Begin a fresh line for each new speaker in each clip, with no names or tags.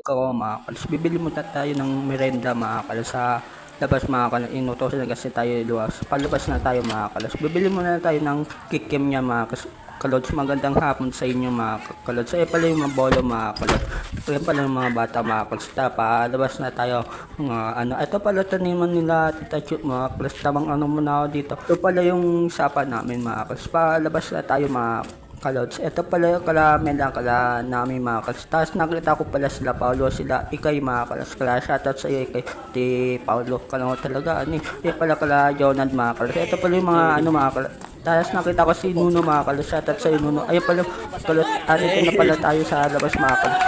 Oo mga kalods, bibili muna tayo ng merenda mga kalods sa labas mga kalods. Inutosan na kasi tayo luwas. Palabas na tayo mga kalods. Bibili muna tayo ng kikim niya mga kalods. Magandang hapon sa inyo mga kalods. Ayan pala yung mga bolo mga kalods. Ayan pala yung mga bata mga kalods. Palabas na tayo mga ano. Ito pala taniman nila Tita Chut mga kalods. Tamang ano muna ako dito. Ito pala yung sapa namin mga kalods. Palabas na tayo mga kalods. Ito pala yung kala namin mga kalods. Tapos nakita ko pala sila Paulo, sila Ikay mga kalods. Kala shoutout sa iyo Ikay. Di Paulo ka lang talaga. Ano eh. Pala kala Jonad mga kalods. Ito pala yung mga ano mga kalods. Tapos nakita ko si Nuno mga kalods. Shoutout sa iyo Nuno. Ayun pala kalods. Ito na pala tayo sa labas mga kalods.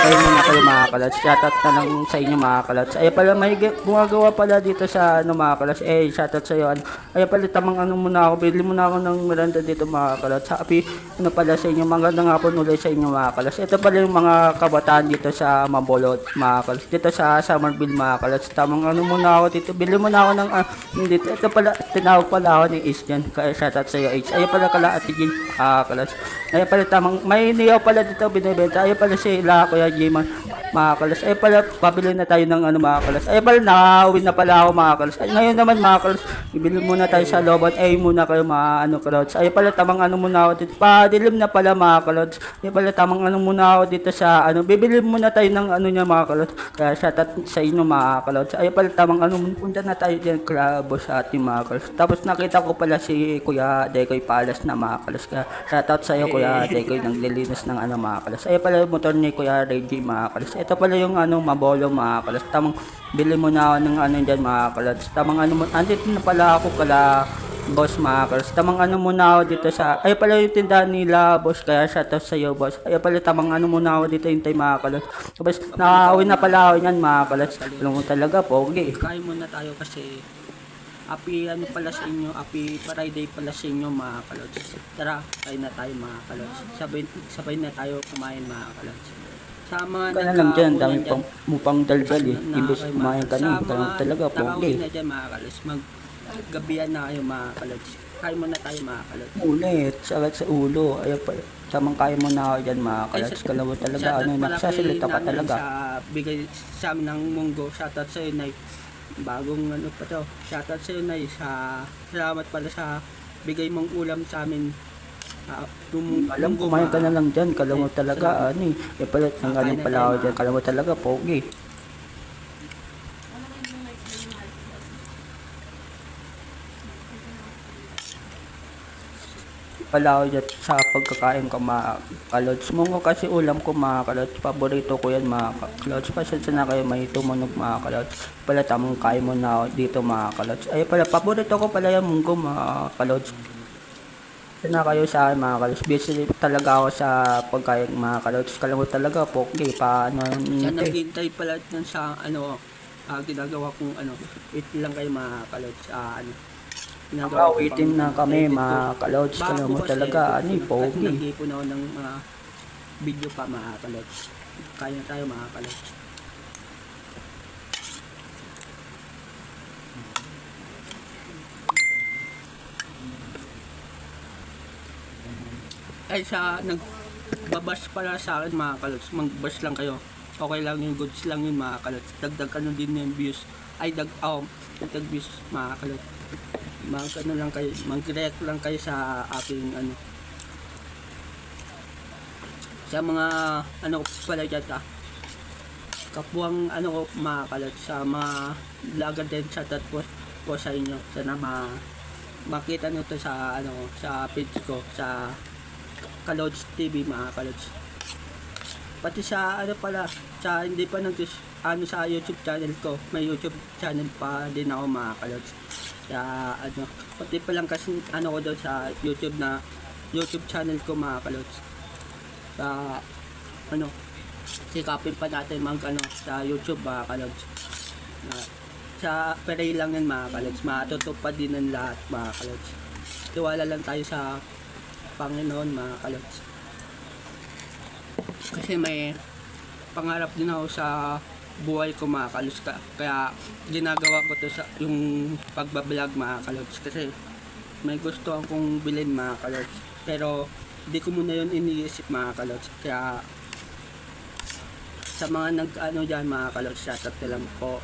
Ayun muna kayo mga kalods. Shoutout na lang sa inyo mga kalods. Ayun pala may gumagawa pala dito sa ano mga kalods. Shoutout sa iyo. Ayun pala tamang ano muna ako. Bili muna ako ng merenda dito mga kalods. Happy ano pala sa inyo, magandang hapon ulit sa inyo mga kalas. Ito pala yung mga kabataan dito sa Mabolot mga kalas. Dito sa Summerville mga kalas. Tamang ano muna ako dito. Bili muna ako ng dito. Ito pala, tinawag pala ako ni Ace dyan. Kaya shoutout sa iyo Ace. Ayun pala kala Ate Jill kalas. Ayun pala tamang, may niyaw pala dito binibenta. Ayun pala sila Kuya Jiman mga kalas. Ayun pala, pabili na tayo ng ano mga kalas. Ayun pala, nakawin na pala ako mga kalas. Ay, ngayon naman mga kalas, bibili muna tayo sa Lobot. Ay muna kayo mga ano kalas. Ayun pala, tamang ano muna ako dito. Dilim na pala mga kalods. Yung pala tamang ano muna ako dito sa ano. Bibili muna tayo ng ano niya mga kalods. Kaya shoutout sa inyo mga kalods. Ay pala tamang ano, punta na tayo diyan Crabo sa ating mga kalods. Tapos nakita ko pala si Kuya Dekoy Palas na mga kalods. Kaya shoutout sa iyo Kuya Dekoy, naglilinis ng ano mga kalods. Ay pala yung motor ni Kuya Reggie mga kalods. Ito pala yung ano Mabolo mga kalods. Tamang bili muna ako ng ano diyan mga kalods. Tamang ano mo. Andito na pala ako kala boss mga kalods. Tamang ano muna ako dito sa ay pala yung tindahan nila boss, kaya shoutout sa iyo boss. Ay pala tamang ano muna ako dito hintay mga kalods. Tapos nakakawin na pala ako niyan mga kalods. Alam mo talaga pogi. Kain muna tayo kasi happy ano pala sa inyo, happy Friday pala sa inyo mga kalods. Tara, kain na tayo mga kalods. Sabay na tayo kumain mga kalods. Sa mga
Ka lang dyan, dami pang mupang daldal eh. Imbes kumain ka na, talaga pogi.
Na dyan mga kalods, maggabihan na kayo mga kalods. Kain muna tayo mga kalods.
Ulit, sagat sa ulo. Ayaw pa, samang kaya mo na ako dyan mga kalods. Kalawa talaga, ano, nagsasalita ka talaga.
Sa bigay sa amin ng munggo, shoutout sa iyo Nay. Bagong ano pa to, shoutout sa iyo Nay. Salamat pala sa bigay mong ulam sa amin.
Alam, kumain ka na lang dyan, kalawa talaga, ano eh. Pala, ang galing pala ako dyan, kalawa talaga, pogi. Pala ako dyan sa pagkakain ko mga kalods. Mungo kasi ulam ko mga kalods. Paborito ko yan mga kalods. Pasensya na kayo may tumunog mga kalods. Pala tamang kain mo na ako dito mga kalods. Ay pala, paborito ko pala yung munggo mga kalods. Na kayo sa akin mga kalods. Busy talaga ako sa pagkain mga kalods. Kala mo talaga, pogi. Paano
Siya
nito eh.
naghihintay pala dun sa ano, ginagawa kong ano, wait lang kayo mga kalods.
Waiting na kami mga kalods. Kala mo talaga, ano eh, pogi.
Nag-ipon ako ng mga video pa mga kalods. Kaya na tayo mga kalods. Ay nagbabash pala sa akin mga kalods. Mag-bash lang kayo. Okay lang yung goods lang yun mga kalods. Dagdag ano din yung views. Dagdag views mga kalods. Ano lang kayo, mag-react lang kayo sa aking ano. Sa mga ano pala dyan kapwang ano ko mga kalods, sa mga vlogger din, shoutout po sa inyo. Sana makita nyo to sa ano, sa page ko, sa Kalods TV mga kalods. Pati sa ano pala, sa hindi pa ano sa YouTube channel ko, may YouTube channel pa din ako mga kalods. Kaya ano, pati pa lang kasi ano ko doon sa YouTube channel ko mga kalods. Sa ano, sikapin pa natin ano sa YouTube mga kalods. Sa pray lang yan mga kalods, matutupad din ng lahat mga kalods. Tiwala lang tayo sa Panginoon mga kalods. Kasi may pangarap din ako sa buhay ko mga kalods. Kaya ginagawa ko to sa yung pagbablog mga kalods. Kasi may gusto akong bilhin mga kalods. Pero di ko muna yun iniisip mga kalods. Kaya
Sa mga nag-ano dyan mga kalot, shoutout na lang po.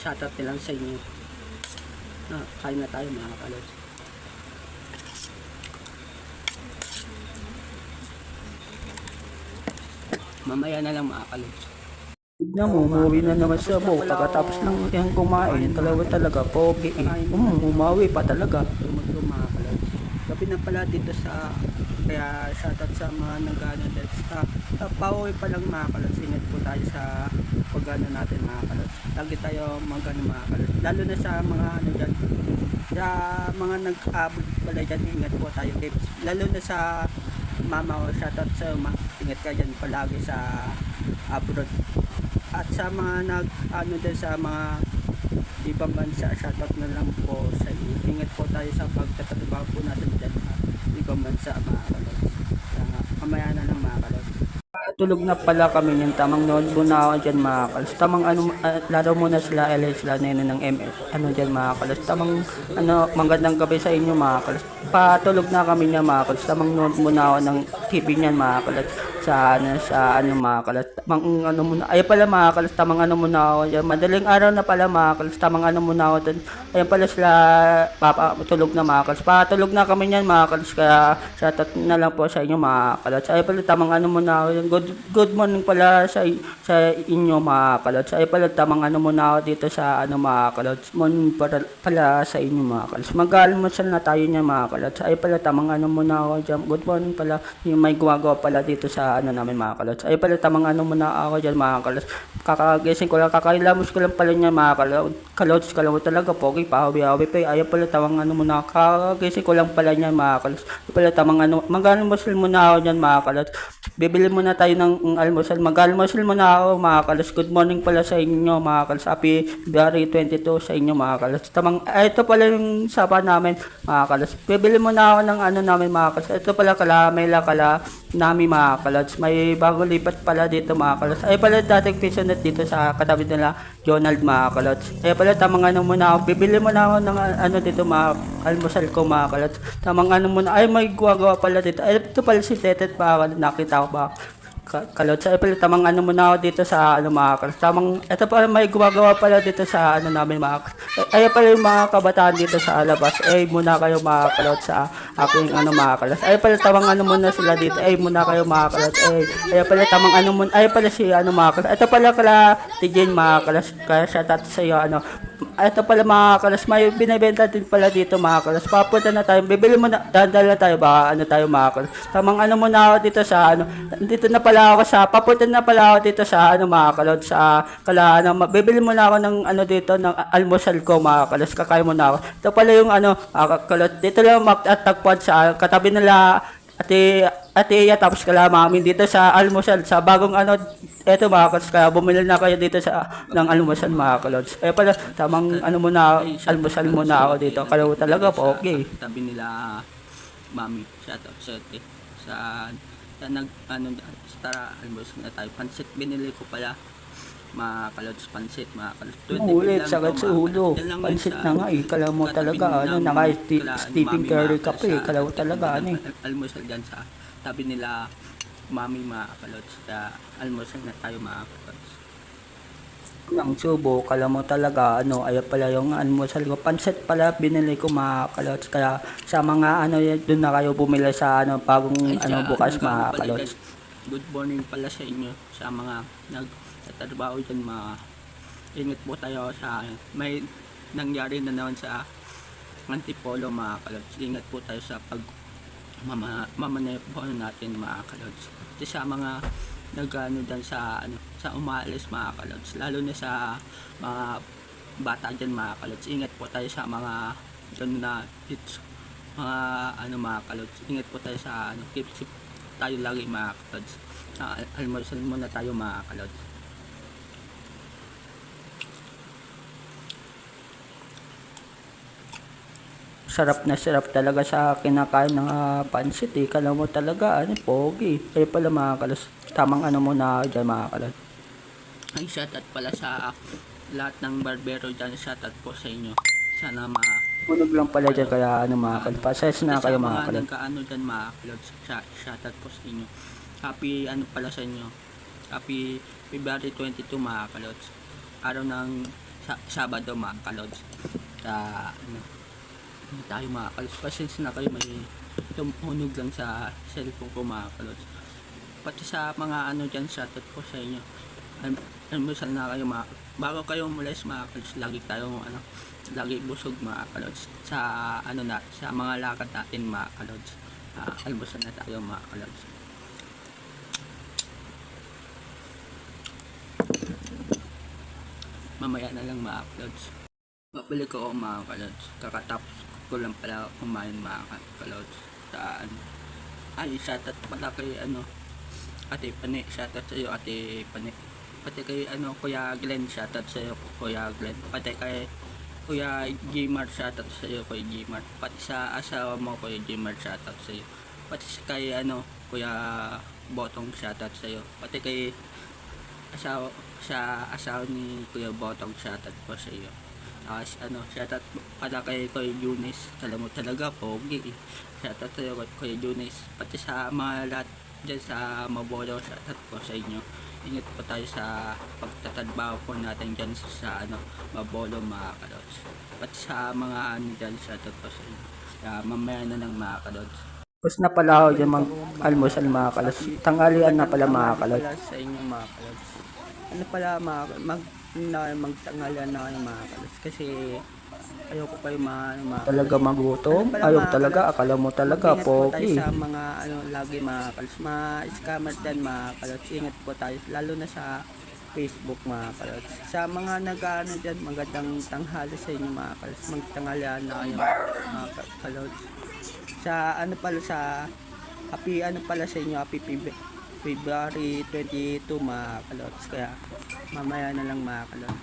Shoutout na lang sa inyo. Kain na tayo mga kalot. Mamaya na lang mga kalot.
Tignan mo, umuwi na naman siya po. Pagkatapos ng yan kumain, talaga pogi eh. Umawi pa talaga.
Tumutulong mga kalot. Gabi na pala dito sa, kaya shoutout sa mga nag-ano dyan. Sa pauwi pa lang mga kalot. Ingat po tayo sa pag-ano natin mga kalot. Lagi tayo mag-ano mga kalot. Lalo na sa mga ano dyan. Sa mga nag-abot pala dyan, ingat po tayo. Lalo na sa mama ko, shoutout sa ingat ka dyan palagi sa abroad. At sa mga nag-ano dyan sa mga ibang bansa, shoutout na lang po sa inyo. Ingat po tayo sa pagtatrabaho po natin dyan sa ibang bansa mga kalot. Mamaya na lang mga kalot.
Tulog na pala kami yung tamang noon muna ako dyan mga kalos. Tamang ano, laro muna sila LA sila neno ng MS. Ano dyan mga kalos. Tamang ano, magandang gabi sa inyo mga kalos. Patulog na kami niya mga kalos. Tamang noon muna ako ng TV niyan mga kalos. Sa ano mga kalos. Tamang ano muna. Ay pala mga kalos. Tamang ano muna ako dyan. Madaling araw na pala mga kalos. Tamang ano muna ako dyan. Ayan pala sila tulog na mga kalos. Patulog na kami niyan mga kalos. Kaya shoutout na lang po sa inyo mga kalos. Ay pala tamang ano muna ako dyan. Good morning pala sa inyo mga kalods. Ay pala tamang ano muna ako dito sa ano mga kalods. Morning pala sa inyo mga kalods. Mag-almusal na tayo niya mga kalods. Ay pala tamang ano muna ako dyan. Good morning pala. Yung may gumagawa pala dito sa ano namin mga kalods. Ay pala tamang ano muna ako dyan mga kalods. Kakagising ko lang, kakailamus ko lang pala niya mga kalods. Kalods talaga pogi pa. Hawi pa. Ay pala tamang ano muna. Kakagising ko lang pala niya mga kalods. Ay pala tamang ano. Mag-almusal muna ako dyan mga kalods. Bibili muna tayo ng almusal. Mag-almusal muna ako mga kalos. Good morning pala sa inyo mga kalos. Happy February 22 sa inyo mga kalos. Ito pala yung sapa namin mga kalos. Bibili muna ako ng ano namin mga kalos. Ito pala kala nami mga kalos. May bago lipat pala dito mga kalos. Ay pala dating pisonet dito sa katabi nila Donald mga kalos. Ay pala tamang ano muna ako. Bibili muna ako ng ano dito mga almusal ko mga kalos. Tamang ano muna. Ay may gumagawa pala dito. Ay ito pala si Tetet pa. Nakita ko ba? Kalot sa pala tamang ano muna ako dito sa ano mga kalot. Tamang ito pala may gumagawa pala dito sa ano namin mga ay pala yung mga kabataan dito sa labas. Ay muna kayo mga kalot sa aking ano mga kalot. Ay pala tamang ano muna sila dito. Ay muna kayo mga kalot. Ay pala tamang ano muna. Ay pala si ano mga kalot. Ito pala kala Tijin mga kalot. Kaya shoutout sa iyo ano. Ito pala mga kalas, may binibenta din pala dito mga kalas. Papunta na tayo, bibili mo na, dandal na tayo ba, ano tayo mga kalas. Tamang ano muna ako dito sa ano, dito na pala ako sa, papunta na pala ako dito sa ano mga kalas, sa kala, ano, bibili mo na ako ng ano dito, ng almusal ko mga kalas, kakain mo na ako. Ito pala yung ano, kalas, dito lang magtatagpuan sa katabi nila, ate Iya, tapos kala mami dito sa almusal, sa bagong ano, eto mga kalods, kaya bumili na kayo dito sa ng almusal mga kalods. Kaya pala, tamang ano muna, almusal muna ako dito. Kalaw talaga po, okay.
Tabi nila mami, shoutout sa ate. Sa nag, ano, tara, almusal na tayo. Pansit binili ko pala. Mga kalods, pansit, mga kalods.
Ulit, sagad sa ulo. Pansit na nga eh. Kalaw mo talaga, ano, naka Stephen Curry ka pa eh. Kalaw talaga, ano eh.
Almusal dyan sa tabi nila mami mga kalods. Kaya almusal na tayo mga kalods.
Ang subo, kala mo talaga, ano, ay pala yung almusal ko. Pansit pala, binili ko mga kalods. Kaya sa mga, ano, doon na kayo bumili sa, ano, bagong, ano, bukas mga kalods.
Good morning pala sa inyo, sa mga nagtatrabaho dyan mga ingat po tayo sa may nangyari na naman sa Antipolo mga kalods. Ingat po tayo sa pag mamaneho natin mga kalods. Ito sa mga nagano dyan sa ano, sa umalis mga kalods, lalo na sa mga bata dyan mga kalods. Ingat po tayo sa mga ganun na hits, mga ano mga kalods. Ingat po tayo sa ano, keep tayo lagi mga kalods. Almusal muna tayo mga kalods.
Sarap talaga sa kinakain ng pansit eh. Kala mo talaga, ano, pogi. Kaya pala mga kalos, tamang ano muna dyan mga kalos.
Ay, shoutout pala sa lahat ng barbero dyan. Shoutout po sa inyo. Sana
Punog lang pala dyan kaya ano mga kalos. Pasayas na kayo mga kalos.
Nagkaano dyan mga kalos. Shoutout po sa inyo. Happy ano pala sa inyo.
Happy February 22 mga kalods. Araw ng Sabado mga kalods. Sa hindi tayo mga kalods. Pasensya na kayo, may tumunog lang sa cellphone ko mga kalods. Pati sa mga dyan, shoutout po sa inyo. Almusal na kayo mga, bago kayo umalis mga kalods, lagi busog mga kalods sa sa mga lakad natin mga kalods. Almusal na tayo mga kalods. Mamaya na lang mga kalods. Babalik ko mga kalods. Kakatapos ko lang pala kumain mga kalods. Sa shoutout pala kay Ate Pane, shoutout sa iyo Ate Pane. Pati kay Kuya Glenn, shoutout sa iyo Kuya Glenn. Pati kay Kuya Gmart, shoutout sa iyo Kuya Gmart. Pati sa asawa mo Kuya Gmart, shoutout sa iyo. Pati kay Kuya Botong, shoutout sa iyo. Pati kay asawa ni Kuya Botong, shoutout po sa iyo. Shoutout pala kay Kuya Junis. Alam mo talaga pogi. Shoutout sa iyo Kuya Junis. Pati sa mga lahat dyan sa Mabolo, shoutout po sa inyo. Ingat po tayo sa pagtatrabaho po natin dyan sa Mabolo mga kalods. Pati sa mga dyan, shoutout po sa inyo. Mamaya na lang mga kalods.
Tapos na pala ako dyan almusal mga kalods. Tanghalian na pala mga kalods.
Sa inyo mga kalods. Magtanghalian na kayo mga kalods. Kasi ayoko kayo
Talaga magutom? Ayaw talaga, akala mo talaga,
ingat po tayo
pogi.
sa mga lagi mga kalods. Ma-scammer din mga kalods. Ingat po tayo. Lalo na sa Facebook mga kalods. Sa mga dyan, magandang tanghali sa inyo mga kalods. Magtanghalian na kayo mga kalods. Sa sa happy sa inyo, happy February 22 mga kalods. Kaya mamaya na lang mga kalods.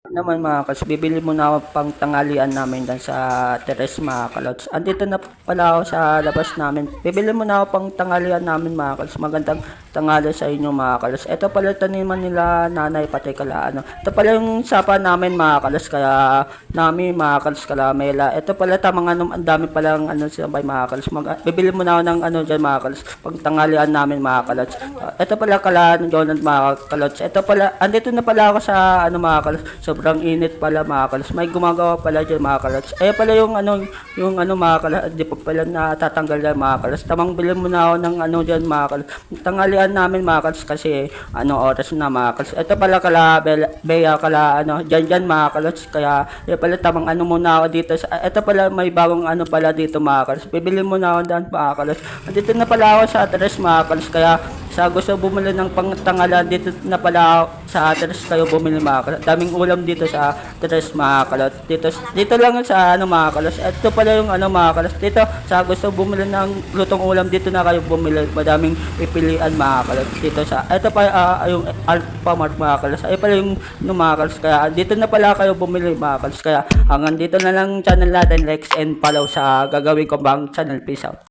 Naman mga kalods, bibili muna ako pang tanghalian namin dyan sa Teres mga kalods. Andito na pala ako sa labas namin. Bibili muna ako pang tanghalian namin mga kalods. Magandang tanghali sa inyo mga kalods. Ito pala taniman nila nanay, pati kala Ito pala yung sapa namin mga kalods. Kaya namin mga kalods kalamela. Ito pala tamang ang dami palang sabay mga kalods. Bibili muna ako ng dyan mga kalods. Pang tanghalian namin mga kalods. Ito pala kala Jonathan mga kalods. Ito pala, andito na pala ako sa mga kalods. Sobrang init pala mga kalods. May gumagawa pala dyan mga kalods. Pala yung mga kalods. Di pa pala natatanggal dyan mga kalods. Tamang bilhin muna ako ng dyan mga kalods. Tanghalian namin mga kalods kasi oras na mga kalods. Ito pala kala Bea kala dyan mga kalods. Kaya pala tamang muna ako dito. Ito pala may bagong pala dito mga kalods. Bibili muna ako dyan mga kalods. Dito na pala ako sa Teres mga kalods. Kaya sa gusto bumili ng pangtangalan dito na pala ako sa Teres kayo bumili mga kalods. Daming ulam dito sa Teres mga kalods. Dito lang sa mga kalods. Ito pala yung mga kalods. Dito sa gusto bumili ng lutong ulam dito na kayo bumili. Madaming pipilian mga kalods. Dito sa ito pa yung Alphamart mga kalods. Ay pala yung mga kalods. Kaya dito na pala kayo bumili mga kalods. Kaya hanggang dito na lang channel natin. Likes and follow sa gagawin ko bang channel. Peace out.